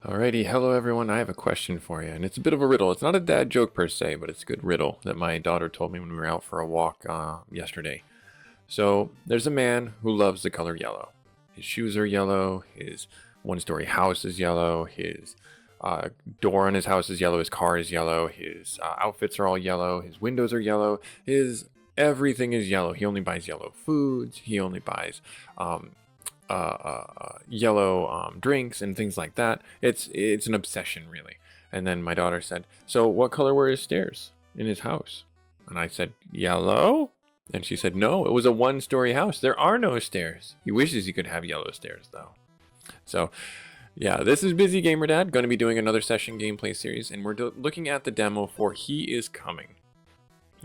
Alrighty, hello everyone. I have a question for you, and it's a bit of a riddle. It's not a dad joke per se, but it's a good riddle that my daughter told me when we were out for a walk yesterday. So, there's a man who loves the color yellow. His shoes are yellow, his one-story house is yellow, his door on his house is yellow, his car is yellow, his outfits are all yellow, his windows are yellow, his everything is yellow. He only buys yellow foods, he only buys um, yellow drinks and things like that. It's an obsession, really. And then my daughter said, "So what color were his stairs in his house?" And I said, "Yellow." And she said, "No, it was a one-story house. There are no stairs. He wishes he could have yellow stairs, though." So, yeah, this is Busy Gamer Dad. Going to be doing another session gameplay series, and we're looking at the demo for He Is Coming.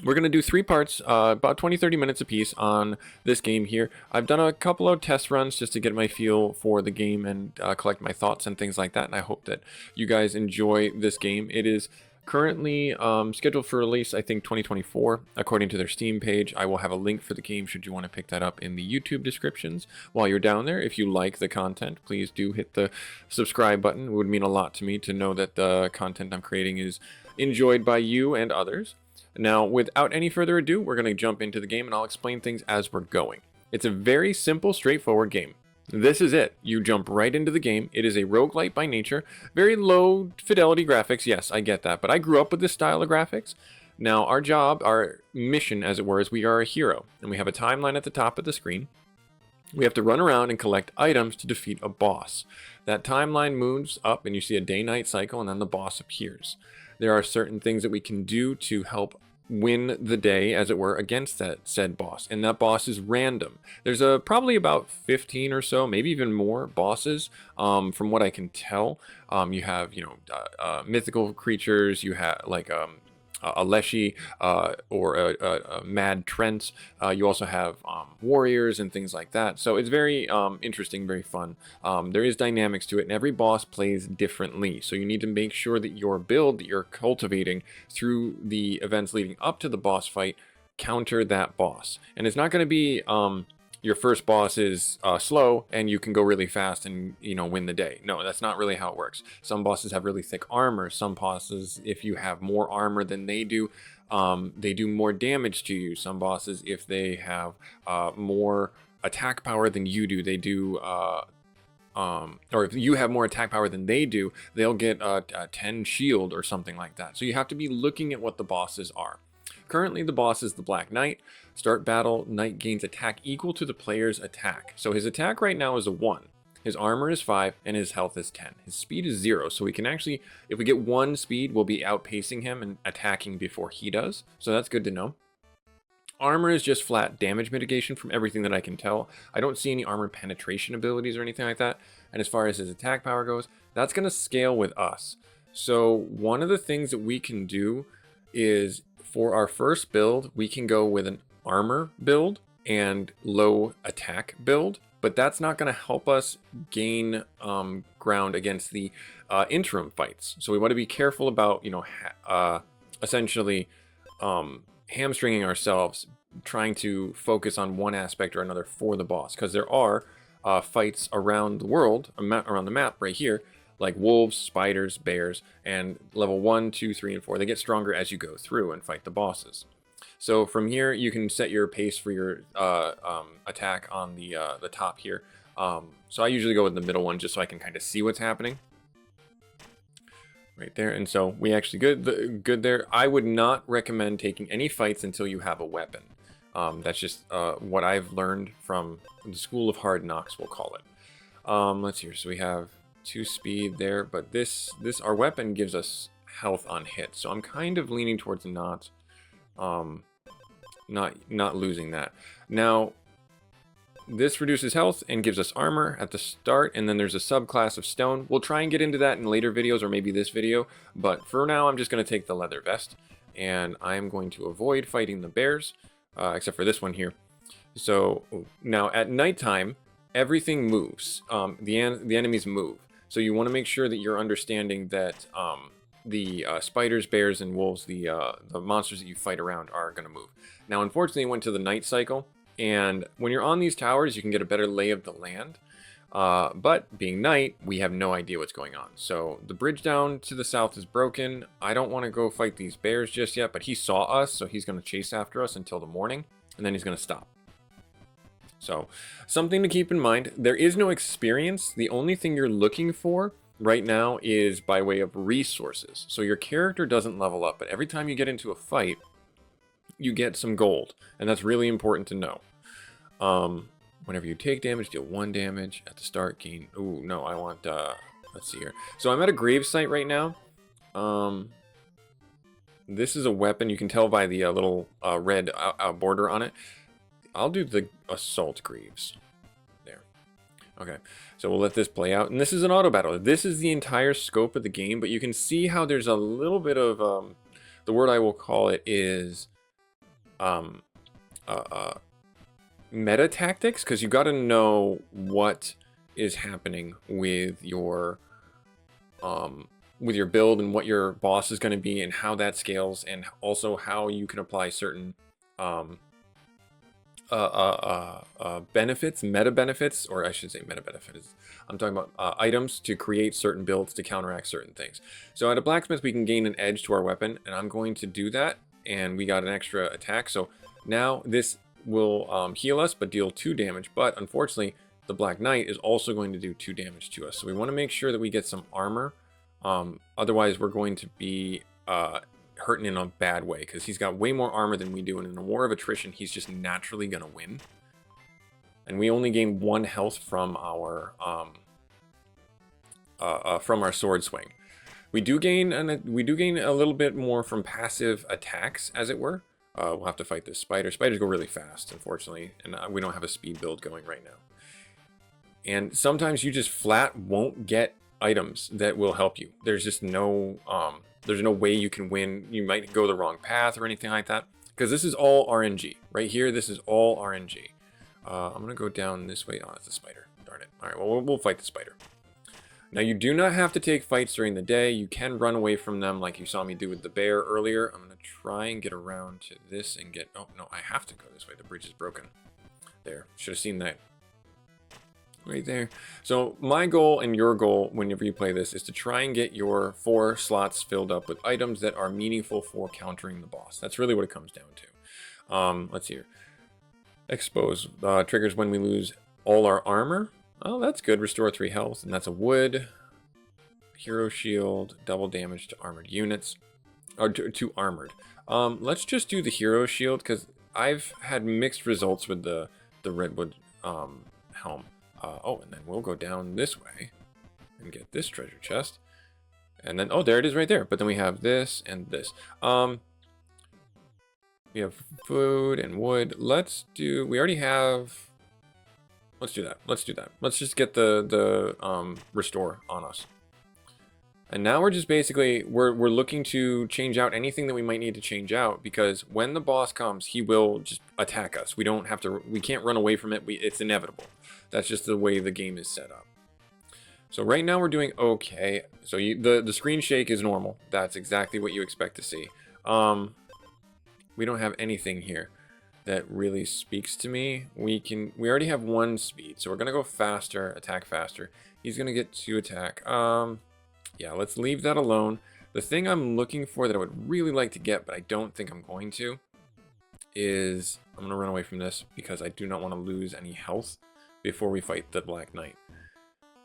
We're going to do 3 parts, about 20-30 minutes apiece on this game here. I've done a couple of test runs just to get my feel for the game and collect my thoughts and things like that, and I hope that you guys enjoy this game. It is currently scheduled for release, I think, 2024, according to their Steam page. I will have a link for the game should you want to pick that up in the YouTube descriptions while you're down there. If you like the content, please do hit the subscribe button. It would mean a lot to me to know that the content I'm creating is enjoyed by you and others. Now, without any further ado, we're going to jump into the game and I'll explain things as we're going. It's a very simple, straightforward game. This is it. You jump right into the game. It is a roguelike by nature. Very low fidelity graphics. Yes, I get that. But I grew up with this style of graphics. Now, our job, our mission, as it were, is we are a hero. And we have a timeline at the top of the screen. We have to run around and collect items to defeat a boss. That timeline moves up and you see a day-night cycle and then the boss appears. There are certain things that we can do to help win the day, as it were, against that said boss, and that boss is random. There's probably about 15 or so, maybe even more bosses, from what I can tell. You have, mythical creatures. You have like a Leshy or a Mad Trent. You also have warriors and things like that. So it's very interesting, very fun. There is dynamics to it, and every boss plays differently. So you need to make sure that your build that you're cultivating through the events leading up to the boss fight counter that boss. And it's not going to be your first boss is slow and you can go really fast and win the day. No, that's not really how it works. Some bosses have really thick armor. Some bosses, if you have more armor than they do more damage to you. Some bosses, if they have more attack power than you do, they do or if you have more attack power than they do, they'll get a 10 shield or something like that. So you have to be looking at what the bosses are. Currently, the boss is the Black Knight. Start battle, Knight gains attack equal to the player's attack. So his attack right now is a 1. His armor is 5, and his health is 10. His speed is 0, so we can actually, if we get 1 speed, we'll be outpacing him and attacking before he does. So that's good to know. Armor is just flat damage mitigation from everything that I can tell. I don't see any armor penetration abilities or anything like that. And as far as his attack power goes, that's going to scale with us. So one of the things that we can do is, for our first build, we can go with an armor build and low attack build, but that's not going to help us gain ground against the interim fights. So we want to be careful about, essentially hamstringing ourselves, trying to focus on one aspect or another for the boss, because there are fights around the world, around the map right here, like wolves, spiders, bears, and level 1, 2, 3, and 4. They get stronger as you go through and fight the bosses. So from here, you can set your pace for your attack on the top here. So I usually go with the middle one just so I can kind of see what's happening. Right there, and so we actually good there. I would not recommend taking any fights until you have a weapon. That's just what I've learned from the School of Hard Knocks, we'll call it. Let's see here. So we have 2 speed there, but our weapon gives us health on hit, so I'm kind of leaning towards not losing that. Now, this reduces health and gives us armor at the start, and then there's a subclass of stone. We'll try and get into that in later videos, or maybe this video, but for now I'm just going to take the leather vest, and I'm going to avoid fighting the bears, except for this one here. So now at nighttime, everything moves. The enemies move. So you want to make sure that you're understanding that the spiders, bears, and wolves, the monsters that you fight around, are going to move. Now, unfortunately, I went to the night cycle, and when you're on these towers, you can get a better lay of the land. But being night, we have no idea what's going on. So the bridge down to the south is broken. I don't want to go fight these bears just yet, but he saw us, so he's going to chase after us until the morning, and then he's going to stop. So something to keep in mind. There is no experience. The only thing you're looking for right now is by way of resources. So your character doesn't level up, but every time you get into a fight, you get some gold, and that's really important to know. Whenever you take damage, deal 1 damage at the start, gain... Ooh, no, I want, let's see here. So I'm at a grave site right now. This is a weapon. You can tell by the little red border on it. I'll do the assault greaves. There. Okay, so we'll let this play out. And this is an auto battle. This is the entire scope of the game, but you can see how there's a little bit of, the word I will call it is, meta tactics, because you got to know what is happening with your build and what your boss is going to be and how that scales, and also how you can apply certain benefits, meta benefits, or I should say meta benefits. I'm talking about items to create certain builds to counteract certain things. So at a blacksmith, we can gain an edge to our weapon, and I'm going to do that. And we got an extra attack. So now this will heal us, but deal 2 damage. But unfortunately, the Black Knight is also going to do 2 damage to us. So we want to make sure that we get some armor. Otherwise, we're going to be hurting in a bad way, because he's got way more armor than we do, and in a war of attrition, he's just naturally gonna win. And we only gain 1 health from our sword swing. We do gain a little bit more from passive attacks, as it were. We'll have to fight this spider. Spiders go really fast, unfortunately, and we don't have a speed build going right now. And sometimes you just flat won't get items that will help you. There's just no way you can win. You might go the wrong path or anything like that, because this is all RNG. Right here, this is all RNG. I'm going to go down this way. Oh, it's a spider. Darn it. All right, well, we'll fight the spider. Now, you do not have to take fights during the day. You can run away from them like you saw me do with the bear earlier. I'm going to try and get around to this and get... Oh, no, I have to go this way. The bridge is broken. There. Should have seen that. Right there. So my goal and your goal whenever you play this is to try and get your 4 slots filled up with items that are meaningful for countering the boss. That's really what it comes down to. Let's see here. Expose triggers when we lose all our armor. Oh, that's good. Restore 3 health, and that's a wood. Hero shield, double damage to armored units. Or to armored. Let's just do the hero shield, because I've had mixed results with the redwood helm. Oh, and then we'll go down this way and get this treasure chest. And then, oh, there it is right there. But then we have this and this. We have food and wood. We already have... Let's do that. Let's do that. Let's just get the restore on us. And now we're just basically, we're looking to change out anything that we might need to change out, because when the boss comes, he will just attack us. We can't run away from it. It's inevitable. That's just the way the game is set up. So right now we're doing okay. So the screen shake is normal. That's exactly what you expect to see. We don't have anything here that really speaks to me. We already have 1 speed, so we're gonna go faster, attack faster. He's gonna get 2 attack. Yeah, let's leave that alone. The thing I'm looking for that I would really like to get, but I don't think I'm going to, is I'm gonna run away from this because I do not want to lose any health before we fight the Black Knight.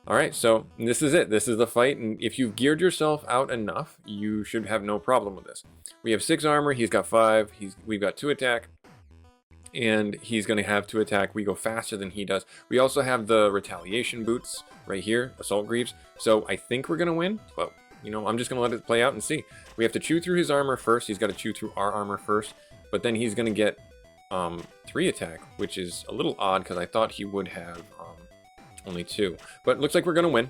Alright, so this is it. This is the fight, and if you've geared yourself out enough, you should have no problem with this. We have 6 armor, he's got 5, we've got 2 attack, and he's going to have 2 attack. We go faster than he does. We also have the retaliation boots right here, assault greaves, so I think we're going to win, but, you know, I'm just going to let it play out and see. We have to chew through his armor first. He's got to chew through our armor first, but then he's going to get 3 attack, which is a little odd because I thought he would have only 2. But it looks like we're going to win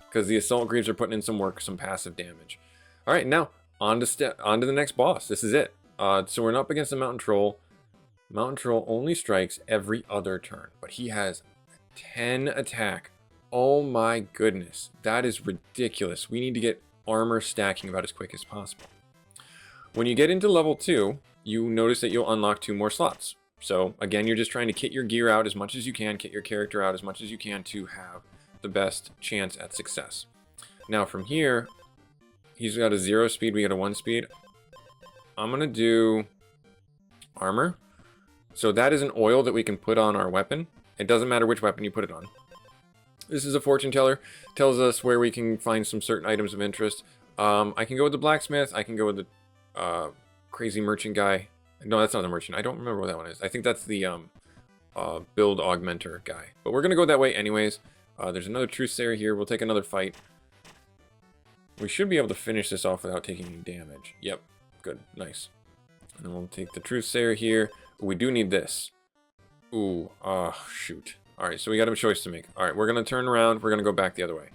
because the assault greaves are putting in some work, some passive damage. All right, now on to the next boss. This is it. So we're up against the mountain troll. Mountain troll only strikes every other turn, but he has 10 attack. Oh my goodness, that is ridiculous. We need to get armor stacking about as quick as possible. When you get into level 2, you notice that you'll unlock 2 more slots. So again, you're just trying to kit your gear out as much as you can, kit your character out as much as you can to have the best chance at success. Now from here, he's got a 0 speed, we got a 1 speed. I'm gonna do armor. So that is an oil that we can put on our weapon. It doesn't matter which weapon you put it on. This is a fortune teller. Tells us where we can find some certain items of interest. I can go with the blacksmith. I can go with the crazy merchant guy. No, that's not the merchant. I don't remember what that one is. I think that's the build augmenter guy. But we're going to go that way anyways. There's another truthsayer here. We'll take another fight. We should be able to finish this off without taking any damage. Yep. Good. Nice. And then we'll take the truthsayer here. We do need this. Ooh. Oh, shoot. Alright, so we got a choice to make. Alright, we're going to turn around. We're going to go back the other way.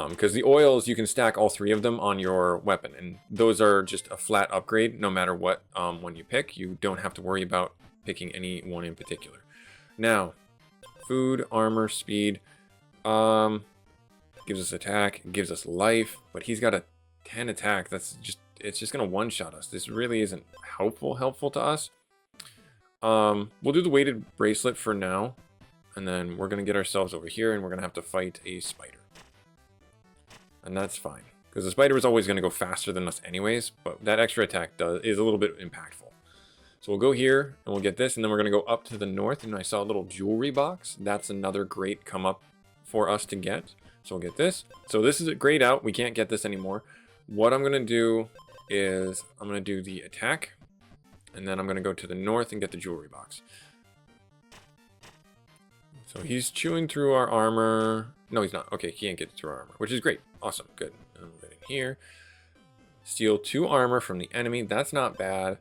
Because the oils, you can stack all 3 of them on your weapon. And those are just a flat upgrade no matter what one you pick. You don't have to worry about picking any one in particular. Now, food, armor, speed. Gives us attack, gives us life. But he's got a 10 attack. It's just going to one-shot us. This really isn't helpful to us. We'll do the weighted bracelet for now, and then we're going to get ourselves over here, and we're going to have to fight a spider. And that's fine, because the spider is always going to go faster than us anyways, but that extra attack is a little bit impactful. So we'll go here, and we'll get this, and then we're going to go up to the north, and I saw a little jewelry box. That's another great come up for us to get. So we'll get this. So this is a grayed out. We can't get this anymore. What I'm going to do is I'm going to do the attack. And then I'm going to go to the north and get the jewelry box. So he's chewing through our armor. No, he's not. Okay, he can't get through our armor, which is great. Awesome. Good. And then we'll get in here. Steal 2 armor from the enemy. That's not bad.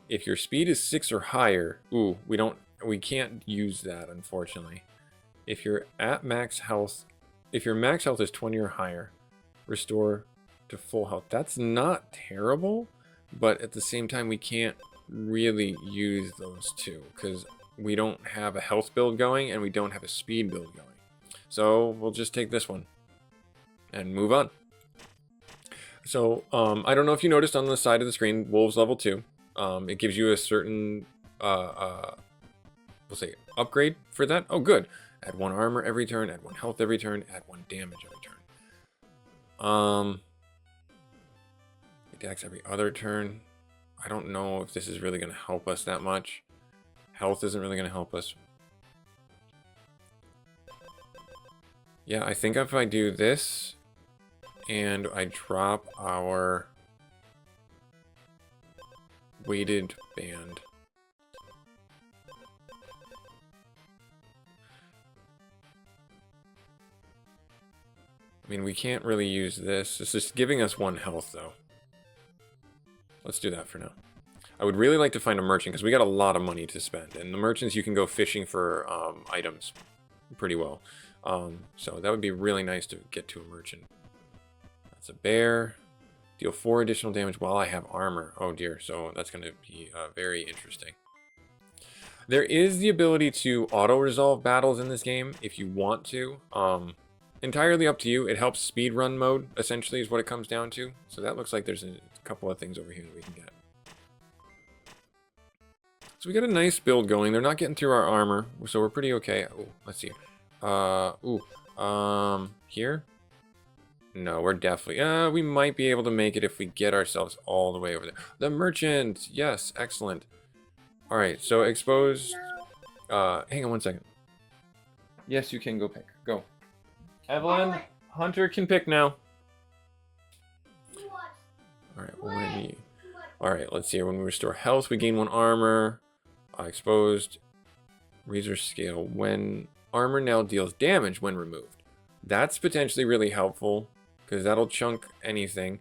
If your speed is 6 or higher, ooh, we can't use that, unfortunately. If you're at max health, if your max health is 20 or higher, restore to full health. That's not terrible. But at the same time, we can't really use those 2 because we don't have a health build going and we don't have a speed build going. So we'll just take this one and move on. So I don't know if you noticed on the side of the screen, Wolves level 2. It gives you a certain, we'll say, upgrade for that. Oh, good. Add 1 armor every turn, add 1 health every turn, add 1 damage every turn. Attacks every other turn. I don't know if this is really going to help us that much. Health isn't really going to help us. Yeah, I think if I do this and I drop our weighted band. I mean, we can't really use this. It's just giving us 1 health, though. Let's do that for now. I would really like to find a merchant because we got a lot of money to spend. And the merchants, you can go fishing for items pretty well. So that would be really nice to get to a merchant. That's a bear. Deal 4 additional damage while I have armor. Oh dear, so that's going to be very interesting. There is the ability to auto-resolve battles in this game if you want to. Entirely up to you. It helps speedrun mode, essentially, is what it comes down to. So that looks like there's a couple of things over here that we can get. So we got a nice build going. They're not getting through our armor, so we're pretty okay. Ooh, let's see. Here? No, we're definitely... we might be able to make it if we get ourselves all the way over there. The merchant! Yes, excellent. Alright, so exposed... hang on one second. Yes, you can go pick. Go. Evelyn, Hunter can pick now. Alright, Alright, let's see here. When we restore health, we gain 1 armor. Exposed. Razor scale. When armor now deals damage when removed. That's potentially really helpful, because that'll chunk anything.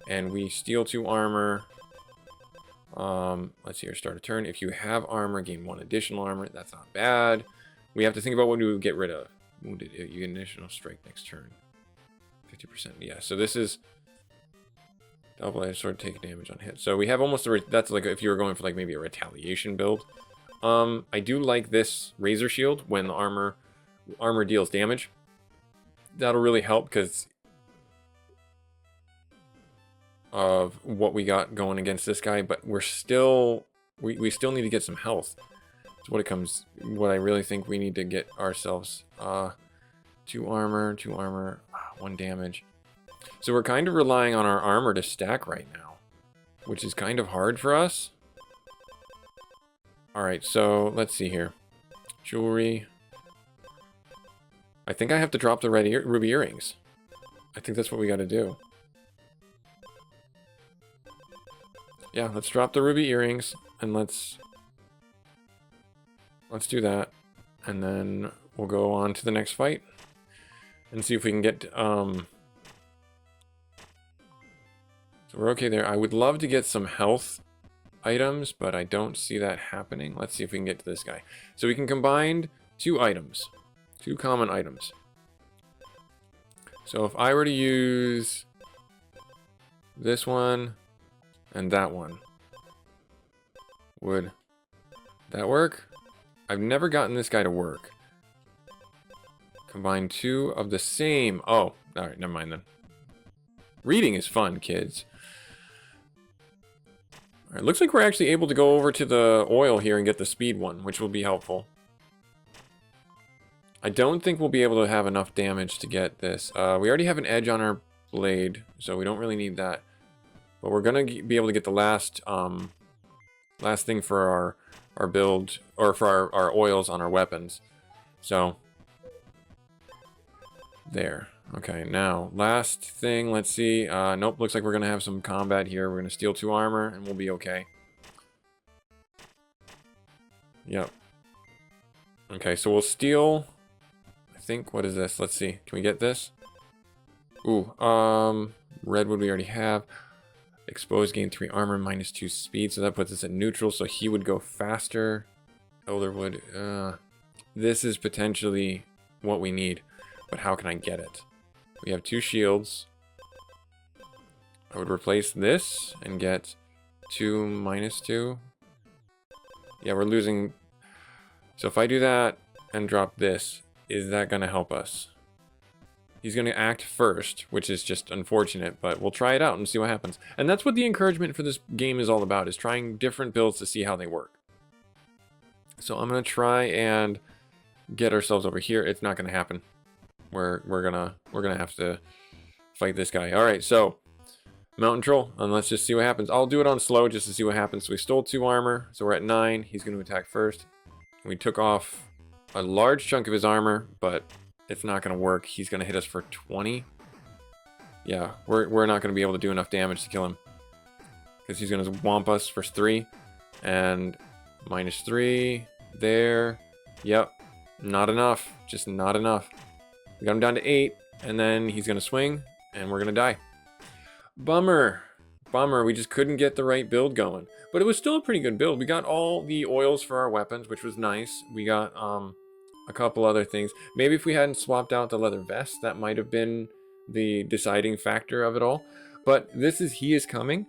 And we steal 2 armor. Let's see here. Start a turn. If you have armor, gain 1 additional armor. That's not bad. We have to think about what we would get rid of. Wounded. You get additional strike next turn. 50%. Yeah, so this is... Double-edged sword, take damage on hit. So we have almost a... That's like if you were going for like maybe a retaliation build. I do like this razor shield when the armor deals damage. That'll really help because of what we got going against this guy. But we're still... We still need to get some health. What I really think we need to get ourselves. 2 armor, 2 armor, 1 damage. So we're kind of relying on our armor to stack right now, which is kind of hard for us. Alright, so let's see here. Jewelry. I think I have to drop the ruby earrings. I think that's what we got to do. Yeah, let's drop the ruby earrings, and let's do that. And then we'll go on to the next fight and see if we can get... So we're okay there. I would love to get some health items, but I don't see that happening. Let's see if we can get to this guy. So we can combine 2 items. 2 common items. So if I were to use this one and that one, would that work? I've never gotten this guy to work. Combine 2 of the same. Oh, alright, never mind then. Reading is fun, kids. Alright, looks like we're actually able to go over to the oil here and get the speed one, which will be helpful. I don't think we'll be able to have enough damage to get this. We already have an edge on our blade, so we don't really need that. But we're gonna be able to get the last thing for our build, or for our oils on our weapons. So there. Okay, now last thing. Let's see. Nope. Looks like we're gonna have some combat here. We're gonna steal 2 armor, and we'll be okay. Yep. Okay, so we'll steal. I think, what is this? Let's see. Can we get this? Ooh, redwood we already have. Exposed, gain 3 armor, -2 speed, so that puts us at neutral, so he would go faster. Elderwood, this is potentially what we need, but how can I get it? We have 2 shields. I would replace this and get 2 -2. Yeah, we're losing. So if I do that and drop this, is that going to help us? He's going to act first, which is just unfortunate, but we'll try it out and see what happens. And that's what the encouragement for this game is all about, is trying different builds to see how they work. So I'm going to try and get ourselves over here. It's not going to happen. We're gonna have to fight this guy. All right, so mountain troll, and let's just see what happens. I'll do it on slow just to see what happens. So we stole 2 armor, so we're at 9. He's going to attack first. We took off a large chunk of his armor, but it's not going to work. He's going to hit us for 20. Yeah, we're not going to be able to do enough damage to kill him, because he's going to whomp us for 3, and -3 there. Yep, not enough. Just not enough. We got him down to 8, and then he's going to swing, and we're going to die. Bummer. Bummer, we just couldn't get the right build going. But it was still a pretty good build. We got all the oils for our weapons, which was nice. We got a couple other things. Maybe if we hadn't swapped out the leather vest, that might have been the deciding factor of it all. But this is He Is Coming.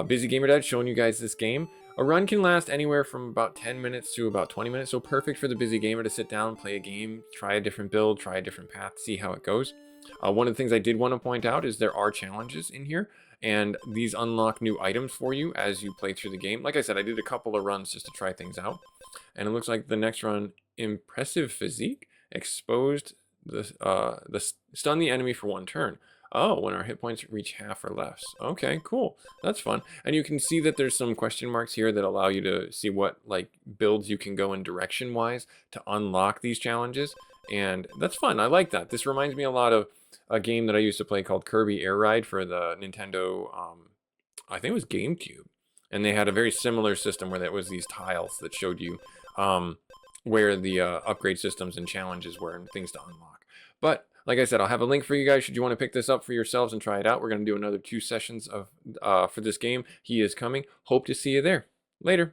Busy Gamer Dad showing you guys this game. A run can last anywhere from about 10 minutes to about 20 minutes, so perfect for the busy gamer to sit down, play a game, try a different build, try a different path, see how it goes. One of the things I did want to point out is there are challenges in here, and these unlock new items for you as you play through the game. Like I said, I did a couple of runs just to try things out, and it looks like the next run, Impressive Physique, exposed stun the enemy for 1 turn. Oh, when our hit points reach half or less. Okay, cool. That's fun. And you can see that there's some question marks here that allow you to see what like builds you can go in direction-wise to unlock these challenges. And that's fun. I like that. This reminds me a lot of a game that I used to play called Kirby Air Ride for the Nintendo, I think it was GameCube. And they had a very similar system where there was these tiles that showed you where the upgrade systems and challenges were and things to unlock. But like I said, I'll have a link for you guys should you want to pick this up for yourselves and try it out. We're going to do another 2 sessions of for this game. He Is Coming. Hope to see you there. Later.